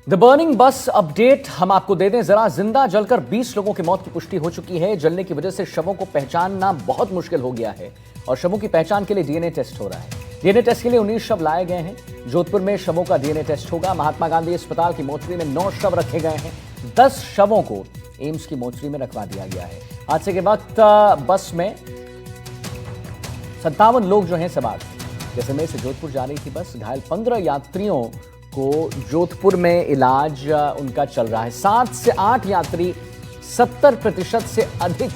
The burning बस update हम आपको दे दें जरा। जिंदा जलकर 20 लोगों की मौत की पुष्टि हो चुकी है। जलने की वजह से शवों को पहचानना बहुत मुश्किल हो गया है और शवों की पहचान के लिए डीएनए टेस्ट हो रहा है। डीएनए टेस्ट के लिए 19 शव लाए गए हैं। जोधपुर में शवों का डीएनए टेस्ट होगा। महात्मा गांधी अस्पताल की मोर्चरी में 9 शव रखे गए हैं। 10 शवों को एम्स की मोर्चरी में रखवा दिया गया है। हादसे के वक्त बस में 57 लोग जो हैं सवार थे। जैसलमेर से जोधपुर जा रही थी बस। घायल 15 यात्रियों को जोधपुर में इलाज उनका चल रहा है। 7 से 8 यात्री 70% से अधिक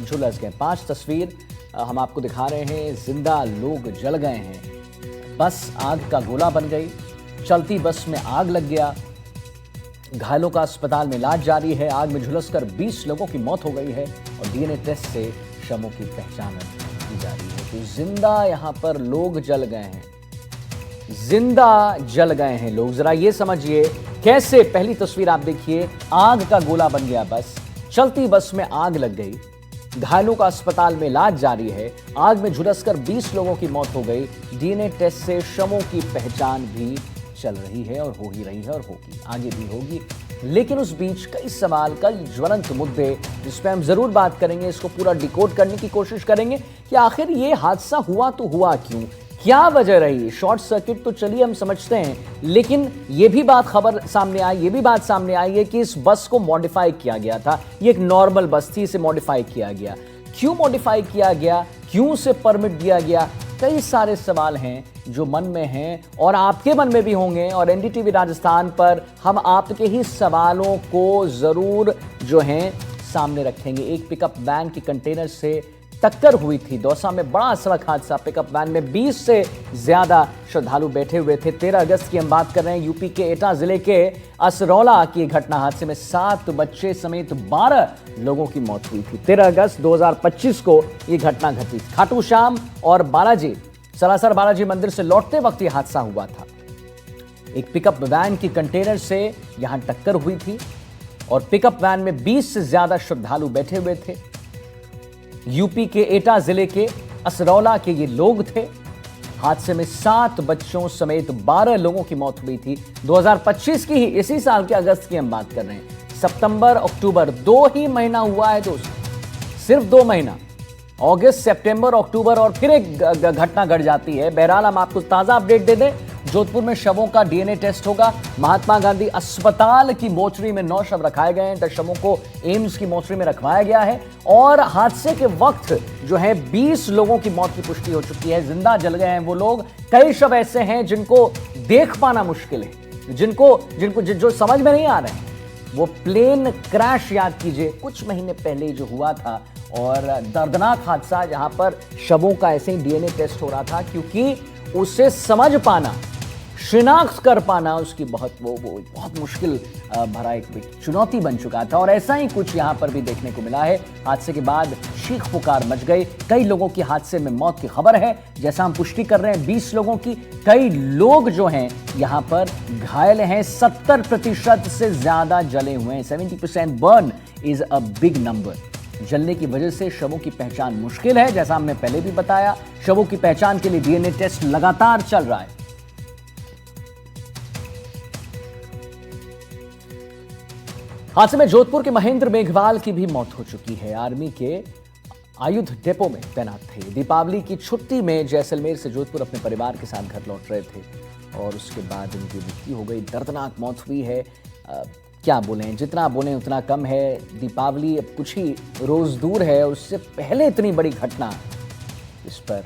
झुलस गए। 5 तस्वीर हम आपको दिखा रहे हैं। जिंदा लोग जल गए हैं। बस आग का गोला बन गई। चलती बस में आग लग गया। घायलों का अस्पताल में इलाज जारी है। आग में झुलसकर 20 लोगों की मौत हो गई है और डीएनए टेस्ट से शवों की पहचान की जा रही है। तो जिंदा यहां पर लोग जल गए हैं। जिंदा जल गए हैं लोग। जरा ये समझिए कैसे। पहली तस्वीर आप देखिए। आग का गोला बन गया बस। चलती बस में आग लग गई। घायलों का अस्पताल में इलाज जारी है। आग में झुलसकर 20 लोगों की मौत हो गई। डीएनए टेस्ट से शवों की पहचान भी चल रही है और हो ही रही है और होगी, आगे भी होगी। लेकिन उस बीच कई सवाल, कई ज्वलंत मुद्दे जिस पे हम जरूर बात करेंगे। इसको पूरा डिकोड करने की कोशिश करेंगे कि आखिर ये हादसा हुआ तो हुआ क्यों, क्या वजह रही। शॉर्ट सर्किट तो चलिए हम समझते हैं, लेकिन ये भी बात खबर सामने आई, ये भी बात सामने आई है कि इस बस को मॉडिफाई किया गया था। ये एक नॉर्मल बस थी, इसे मॉडिफाई किया गया। क्यों मॉडिफाई किया गया, क्यों उसे परमिट दिया गया, कई सारे सवाल हैं जो मन में हैं और आपके मन में भी होंगे। और एनडीटीवी राजस्थान पर हम आपके ही सवालों को जरूर जो हैं सामने रखेंगे। एक पिकअप वैन की कंटेनर से टक्कर हुई थी। दौसा में बड़ा सड़क हादसा। पिकअप वैन में 20 से ज्यादा श्रद्धालु बैठे हुए थे। 13 अगस्त की हम बात कर रहे हैं। यूपी के एटा जिले के असरौला की घटना। हादसे में 7 बच्चे समेत 12 लोगों की मौत हुई थी। 13 अगस्त 2025 को यह घटना घटी। खाटू श्याम और बालाजी, सरासर बालाजी मंदिर से लौटते वक्त यह हादसा हुआ था। एक पिकअप वैन की कंटेनर से यहां टक्कर हुई थी और पिकअप वैन में 20 से ज्यादा श्रद्धालु बैठे हुए थे। यूपी के एटा जिले के असरौला के ये लोग थे। हादसे में 7 बच्चों समेत 12 लोगों की मौत हुई थी। 2025 की ही, इसी साल के अगस्त की हम बात कर रहे हैं। सितंबर अक्टूबर 2 ही महीना हुआ है दोस्तों, सिर्फ 2 महीना। अगस्त, सितंबर, अक्टूबर और फिर एक घटना घट जाती है। बहरहाल हम आपको ताजा अपडेट दे दें। जोधपुर में शवों का डीएनए टेस्ट होगा। महात्मा गांधी अस्पताल की मोर्चरी में 9 शव रखाए गए हैं। 10 शवों को एम्स की मोर्चरी में रखवाया गया है और हादसे के वक्त जो है 20 लोगों की मौत की पुष्टि हो चुकी है। जिंदा जल गए हैं वो लोग। कई शव ऐसे हैं जिनको देख पाना मुश्किल है, जो समझ में नहीं आ रहे हैं। वो प्लेन क्रैश याद कीजिए, कुछ महीने पहले जो हुआ था और दर्दनाक हादसा, जहां पर शवों का ऐसे ही डीएनए टेस्ट हो रहा था क्योंकि उसे समझ पाना, शिनाख्त कर पाना उसकी बहुत मुश्किल भरा एक चुनौती बन चुका था। और ऐसा ही कुछ यहां पर भी देखने को मिला है। हादसे के बाद चीख पुकार मच गई। कई लोगों की हादसे में मौत की खबर है। जैसा हम पुष्टि कर रहे हैं 20 लोगों की। कई लोग जो हैं यहां पर घायल हैं। 70% से ज्यादा जले हुए हैं। 70% burn is a big number. जलने की वजह से शवों की पहचान मुश्किल है। जैसा हमने पहले भी बताया, शवों की पहचान के लिए डीएनए टेस्ट लगातार चल रहा है। हादसे में जोधपुर के महेंद्र मेघवाल की भी मौत हो चुकी है। आर्मी के आयुध डिपो में तैनात थे। दीपावली की छुट्टी में जैसलमेर से जोधपुर अपने परिवार के साथ घर लौट रहे थे और उसके बाद उनकी मृत्यु हो गई। दर्दनाक मौत हुई है। क्या बोलें, जितना बोलें उतना कम है। दीपावली अब कुछ ही रोज दूर है और उससे पहले इतनी बड़ी घटना, इस पर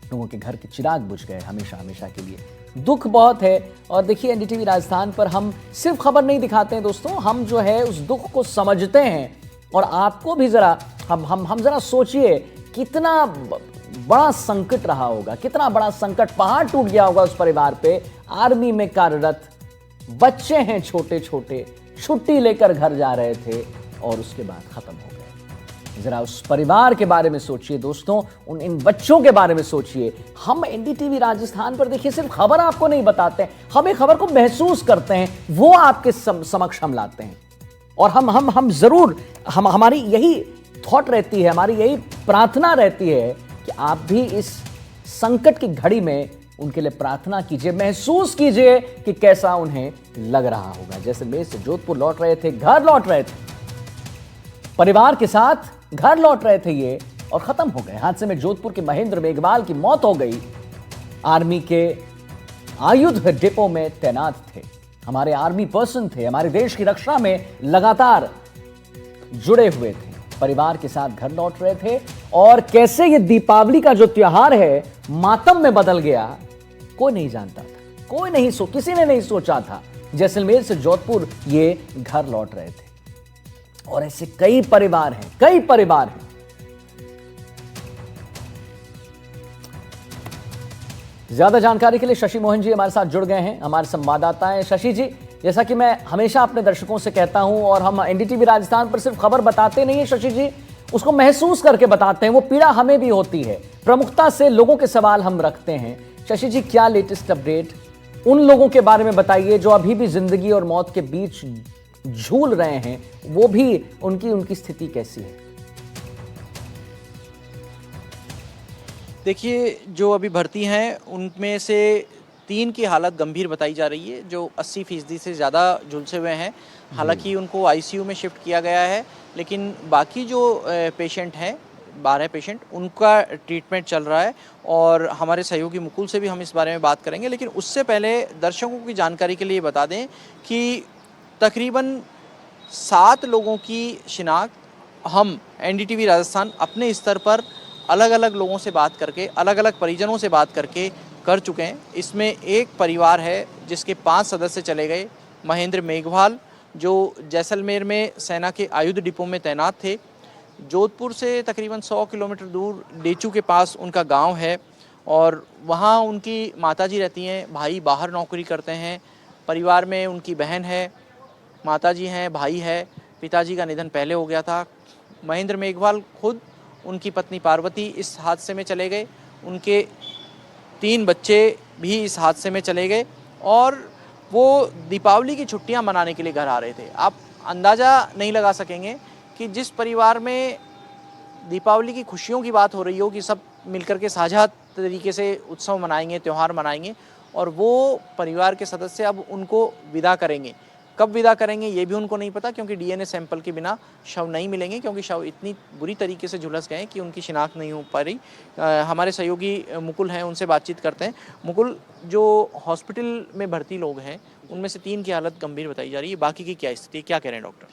लोगों के घर के चिराग बुझ गए हमेशा हमेशा के लिए। दुख बहुत है। और देखिए एनडीटीवी राजस्थान पर हम सिर्फ खबर नहीं दिखाते हैं दोस्तों, हम जो है उस दुख को समझते हैं। और आपको भी जरा हम जरा सोचिए कितना बड़ा संकट रहा होगा, कितना बड़ा संकट, पहाड़ टूट गया होगा उस परिवार पे। आर्मी में कार्यरत बच्चे हैं छोटे छोटे, छुट्टी लेकर घर जा रहे थे और उसके बाद खत्म हो गए। जरा उस परिवार के बारे में सोचिए दोस्तों, इन बच्चों के बारे में सोचिए। हम एनडीटीवी राजस्थान पर देखिए सिर्फ खबर आपको नहीं बताते हैं, हम एक खबर को महसूस करते हैं, वो आपके समक्ष हम लाते हैं। और हम जरूर हमारी यही थॉट रहती है, हमारी यही प्रार्थना रहती है कि आप भी इस संकट की घड़ी में उनके लिए प्रार्थना कीजिए, महसूस कीजिए कि कैसा उन्हें लग रहा होगा। जैसलमेर से जोधपुर लौट रहे थे, घर लौट रहे थे, परिवार के साथ घर लौट रहे थे ये, और खत्म हो गए। हादसे में जोधपुर के महेंद्र मेघवाल की मौत हो गई। आर्मी के आयुध डिपो में तैनात थे, हमारे आर्मी पर्सन थे, हमारे देश की रक्षा में लगातार जुड़े हुए थे, परिवार के साथ घर लौट रहे थे, और कैसे ये दीपावली का जो त्योहार है मातम में बदल गया, कोई नहीं जानता था, कोई नहीं किसी ने नहीं सोचा था। जैसलमेर से जोधपुर ये घर लौट रहे थे, और ऐसे कई परिवार हैं, कई परिवार हैं। ज्यादा जानकारी के लिए शशि मोहन जी हमारे साथ जुड़ गए हैं, हमारे संवाददाता हैं। शशि जी, जैसा कि मैं हमेशा अपने दर्शकों से कहता हूं, और हम एनडीटीवी राजस्थान पर सिर्फ खबर बताते नहीं है शशि जी, उसको महसूस करके बताते हैं। वो पीड़ा हमें भी होती है, प्रमुखता से लोगों के सवाल हम रखते हैं। शशि जी, क्या लेटेस्ट अपडेट उन लोगों के बारे में बताइए जो अभी भी जिंदगी और मौत के बीच झूल रहे हैं, वो भी उनकी स्थिति कैसी है? देखिए, जो अभी भर्ती हैं उनमें से 3 की हालत गंभीर बताई जा रही है, जो 80% से ज़्यादा झुलसे हुए हैं। हालांकि उनको आईसीयू में शिफ्ट किया गया है, लेकिन बाकी जो पेशेंट हैं 12 पेशेंट, उनका ट्रीटमेंट चल रहा है। और हमारे सहयोगी मुकुल से भी हम इस बारे में बात करेंगे, लेकिन उससे पहले दर्शकों की जानकारी के लिए बता दें कि तकरीबन 7 लोगों की शिनाख्त हम एनडीटीवी राजस्थान अपने स्तर पर अलग अलग लोगों से बात करके, अलग अलग परिजनों से बात करके कर चुके हैं। इसमें एक परिवार है जिसके 5 सदस्य चले गए। महेंद्र मेघवाल, जो जैसलमेर में सेना के आयुध डिपो में तैनात थे। जोधपुर से तकरीबन 100 किलोमीटर दूर डेचू के पास उनका गांव है, और वहां उनकी माताजी रहती हैं, भाई बाहर नौकरी करते हैं। परिवार में उनकी बहन है, माताजी हैं, भाई है। पिताजी का निधन पहले हो गया था। महेंद्र मेघवाल खुद, उनकी पत्नी पार्वती इस हादसे में चले गए। उनके 3 बच्चे भी इस हादसे में चले गए, और वो दीपावली की छुट्टियां मनाने के लिए घर आ रहे थे। आप अंदाज़ा नहीं लगा सकेंगे कि जिस परिवार में दीपावली की खुशियों की बात हो रही हो कि सब मिलकर के साझा तरीके से उत्सव मनाएंगे, त्यौहार मनाएंगे, और वो परिवार के सदस्य अब उनको विदा करेंगे। कब विदा करेंगे ये भी उनको नहीं पता, क्योंकि डीएनए सैंपल के बिना शव नहीं मिलेंगे, क्योंकि शव इतनी बुरी तरीके से झुलस गए कि उनकी शिनाख्त नहीं हो पा रही। हमारे सहयोगी मुकुल हैं, उनसे बातचीत करते हैं। मुकुल, जो हॉस्पिटल में भर्ती लोग हैं उनमें से 3 की हालत गंभीर बताई जा रही है, बाकी की क्या स्थिति, क्या कह रहे हैं डॉक्टर?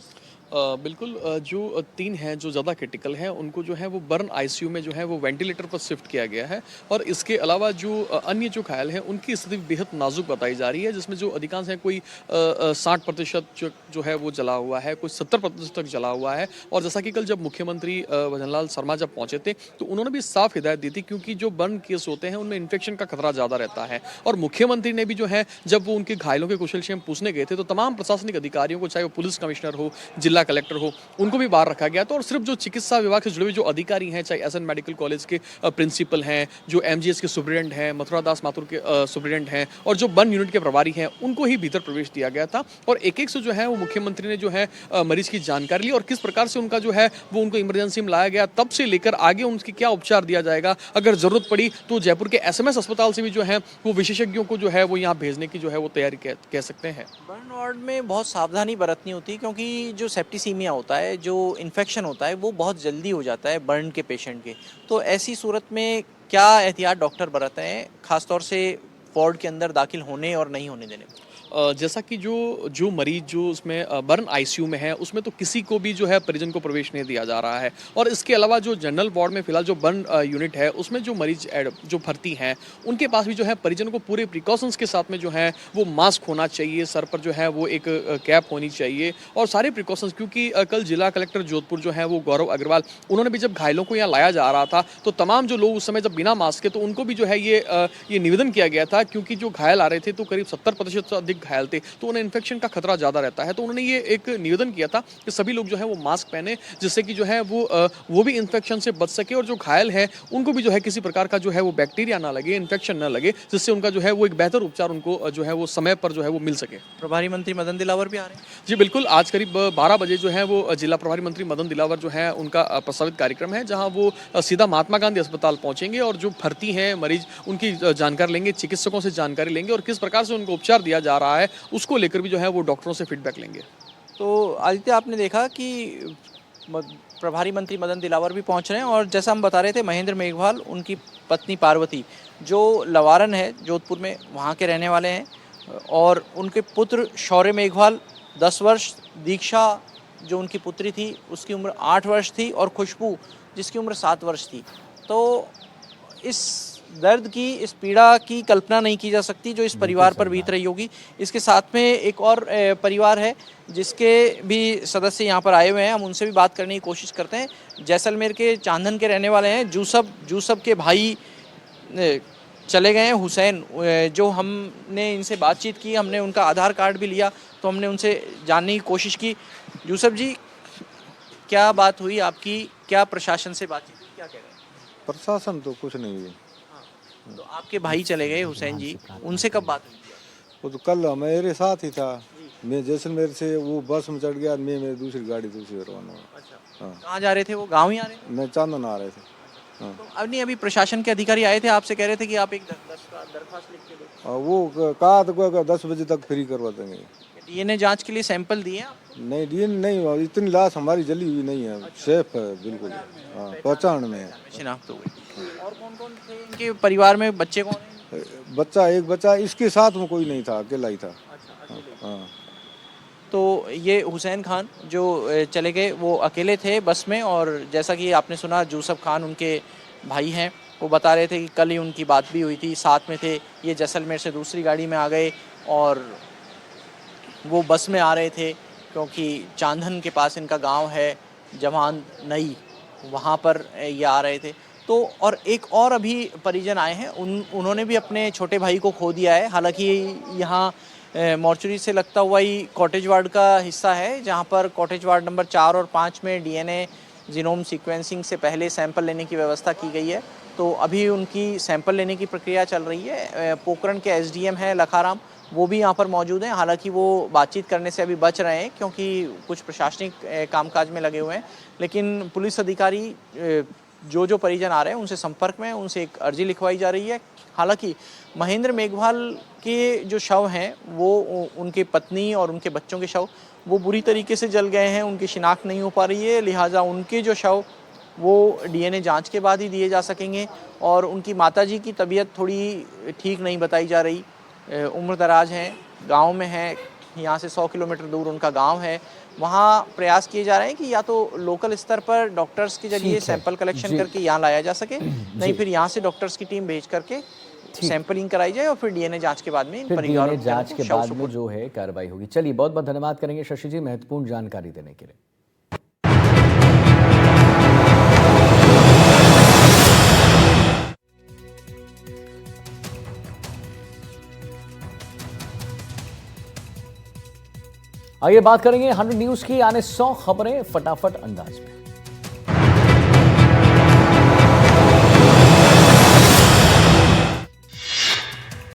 बिल्कुल, जो 3 हैं जो ज़्यादा क्रिटिकल हैं उनको जो है वो बर्न आईसीयू में जो है वो वेंटिलेटर पर शिफ्ट किया गया है, और इसके अलावा जो अन्य जो घायल हैं उनकी स्थिति बेहद नाजुक बताई जा रही है, जिसमें जो अधिकांश हैं कोई 60% जो है वो जला हुआ है, कोई 70% तक जला हुआ है। और जैसा कि कल जब मुख्यमंत्री भजनलाल शर्मा जब पहुंचे थे तो उन्होंने भी साफ हिदायत दी थी, क्योंकि जो बर्न केस होते हैं उनमें इन्फेक्शन का खतरा ज़्यादा रहता है। और मुख्यमंत्री ने भी जो है जब वो उनके घायलों के कुशलक्षेम पूछने गए थे तो तमाम प्रशासनिक अधिकारियों को, चाहे वो पुलिस कमिश्नर हो, जिला कलेक्टर हो, उनको भी बाहर रखा गया था। और सिर्फ जो चिकित्सा विभाग से जुड़े हुए जो अधिकारी हैं, चाहे एसएन मेडिकल कॉलेज के प्रिंसिपल हैं, जो एमजीएस के सुप्रीडेंट हैं, मथुरा दास माथुर के सुप्रीडेंट हैं, और जो बर्न यूनिट के प्रभारी हैं, उनको ही भीतर प्रवेश दिया गया था। और एक एक से जो है वो मुख्यमंत्री ने जो है मरीज की जानकारी ली, और किस प्रकार से उनका जो है वो उनको इमरजेंसी में लाया गया, तब से लेकर आगे उनकी क्या उपचार दिया जाएगा, अगर जरूरत पड़ी तो जयपुर के एसएमएस अस्पताल से भी जो है वो विशेषज्ञों को जो है वो यहाँ भेजने की जो है वो तैयारी कह सकते हैं। बर्न वार्ड में बहुत सावधानी बरतनी होती है, क्योंकि जो सेप्टिसीमिया होता है, जो इन्फेक्शन होता है, वो बहुत जल्दी हो जाता है बर्न के पेशेंट के। तो ऐसी सूरत में क्या एहतियात डॉक्टर बरतते हैं, खासतौर से वार्ड के अंदर दाखिल होने और नहीं होने देने में? जैसा कि जो मरीज जो उसमें बर्न आईसीयू में है उसमें तो किसी को भी जो है परिजन को प्रवेश नहीं दिया जा रहा है। और इसके अलावा जो जनरल वार्ड में फिलहाल जो बर्न यूनिट है उसमें जो मरीज जो भर्ती हैं उनके पास भी जो है परिजन को पूरे प्रिकॉशंस के साथ में जो है वो मास्क होना चाहिए, सर पर जो है वो एक कैप होनी चाहिए, और सारे प्रिकॉशंस। क्योंकि कल जिला कलेक्टर जोधपुर जो है वो गौरव अग्रवाल, उन्होंने भी जब घायलों को यहाँ लाया जा रहा था तो तमाम जो लोग उस समय जब बिना मास्क के, तो उनको भी जो है ये निवेदन किया गया था, क्योंकि जो घायल आ रहे थे तो करीब 70% से अधिक घायल थे तो उन्हें इन्फेक्शन का खतरा ज़्यादा रहता है। तो उन्होंने ये एक निवेदन किया था कि सभी लोग जो है वो मास्क पहने, जिससे कि जो है वो भी इन्फेक्शन से बच सके और जो घायल है उनको भी जो है किसी प्रकार का जो है वो बैक्टीरिया ना लगे, इन्फेक्शन ना लगे, जिससे उनका जो है वो एक बेहतर उपचार उनको जो है वो समय पर जो है वो मिल सके। प्रभारी मंत्री मदन दिलावर भी आ रहे हैं। जी बिल्कुल, आज करीब 12 बजे जो है वो जिला प्रभारी मंत्री मदन दिलावर जो है उनका प्रस्तावित कार्यक्रम है, जहां वो सीधा महात्मा गांधी अस्पताल पहुंचेंगे और जो भर्ती हैं मरीज उनकी जानकारी लेंगे, चिकित्सकों से जानकारी लेंगे और किस प्रकार से उनको उपचार दिया जा रहा है उसको लेकर भी जो है वो डॉक्टरों से फीडबैक लेंगे। तो आदित्य, आपने देखा कि प्रभारी मंत्री मदन दिलावर भी पहुंच रहे हैं और जैसा हम बता रहे थे, महेंद्र मेघवाल, उनकी पत्नी पार्वती जो लवारन है जोधपुर में, वहाँ के रहने वाले हैं, और उनके पुत्र शौर्य मेघवाल 10 वर्ष, दीक्षा जो उनकी पुत्री थी उसकी उम्र 8 वर्ष थी, और खुशबू जिसकी उम्र 7 वर्ष थी। तो इस दर्द की, इस पीड़ा की कल्पना नहीं की जा सकती जो इस परिवार पर बीत रही होगी। इसके साथ में एक और परिवार है जिसके भी सदस्य यहाँ पर आए हुए हैं, हम उनसे भी बात करने की कोशिश करते हैं। जैसलमेर के चांदन के रहने वाले हैं जूसफ के भाई चले गए हैं, हुसैन, जो हमने इनसे बातचीत की, हमने उनका आधार कार्ड भी लिया, तो हमने उनसे जानने की कोशिश की। जूसफ जी, क्या बात हुई आपकी, क्या प्रशासन से बातचीत हुई, क्या कह रहे हैं? प्रशासन तो कुछ नहीं हुई। तो आपके भाई चले गए हुसैन जी, उनसे कब बात हुई? वो तो कल मेरे साथ ही था। मैं जैसलमेर से वो बस में चढ़ गया, मैं मेरी दूसरी गाड़ी दूसरी रवाना हुआ। अच्छा, कहाँ जा रहे थे वो? गाँव ही आ रहे थे? मैं चांदन आ रहे थे। हाँ। तो अब नहीं, अभी प्रशासन के अधिकारी आए थे, आपसे कह रहे थे कि आप एक दरखास्त लिख के दो। और वो कहा तो 10 बजे तक फ्री करवा देंगे। डीएनए जांच के लिए सैंपल दिए आपको? नहीं डीएन नहीं, इतनी लाश हमारी जली हुई नहीं है, सेफ है बिल्कुल। हाँ, पहचान में है। शिनाख्त हो गई। और कौन कौन थे इनके परिवार में? बच्चे कौन हैं? एक बच्चा, इसके साथ में कोई नहीं था, अकेला ही था। हाँ। तो ये हुसैन खान जो चले गए वो अकेले थे बस में, और जैसा कि आपने सुना, जूसफ खान उनके भाई हैं, वो बता रहे थे कि कल ही उनकी बात भी हुई थी, साथ में थे। ये जैसलमेर से दूसरी गाड़ी में आ गए और वो बस में आ रहे थे क्योंकि चांदन के पास इनका गांव है, जवान नई, वहाँ पर ये आ रहे थे। तो और एक और अभी परिजन आए हैं, उन्होंने भी अपने छोटे भाई को खो दिया है। हालांकि यहाँ मॉर्चरी से लगता हुआ ही कॉटेज वार्ड का हिस्सा है, जहाँ पर कॉटेज वार्ड नंबर 4 और 5 में डीएनए जीनोम सीक्वेंसिंग से पहले सैंपल लेने की व्यवस्था की गई है। तो अभी उनकी सैंपल लेने की प्रक्रिया चल रही है। पोखरण के एसडीएम हैं लखाराम, वो भी यहाँ पर मौजूद हैं। हालांकि वो बातचीत करने से अभी बच रहे हैं क्योंकि कुछ प्रशासनिक कामकाज में लगे हुए हैं, लेकिन पुलिस अधिकारी जो परिजन आ रहे हैं उनसे संपर्क में, उनसे एक अर्जी लिखवाई जा रही है। हालांकि महेंद्र मेघवाल के जो शव हैं वो, उनकी पत्नी और उनके बच्चों के शव वो बुरी तरीके से जल गए हैं, उनकी शिनाख्त नहीं हो पा रही है, लिहाजा उनके जो शव वो डीएनए जांच के बाद ही दिए जा सकेंगे। और उनकी माताजी की तबीयत थोड़ी ठीक नहीं बताई जा रही, उम्र दराज हैं, गाँव में है, यहाँ से 100 किलोमीटर दूर उनका गाँव है। वहाँ प्रयास किए जा रहे हैं कि या तो लोकल स्तर पर डॉक्टर्स के जरिए सैंपल कलेक्शन करके यहाँ लाया जा सके, नहीं फिर यहाँ से डॉक्टर्स की टीम भेज करके सैंपलिंग कराई जाए और फिर डीएनए जांच के बाद में इन परिवारों जांच के बाद में जो है कार्रवाई होगी। चलिए, बहुत बहुत धन्यवाद करेंगे शशि जी महत्वपूर्ण जानकारी देने के लिए। आइए बात करेंगे 100 न्यूज की, आने 100 खबरें फटाफट अंदाज में।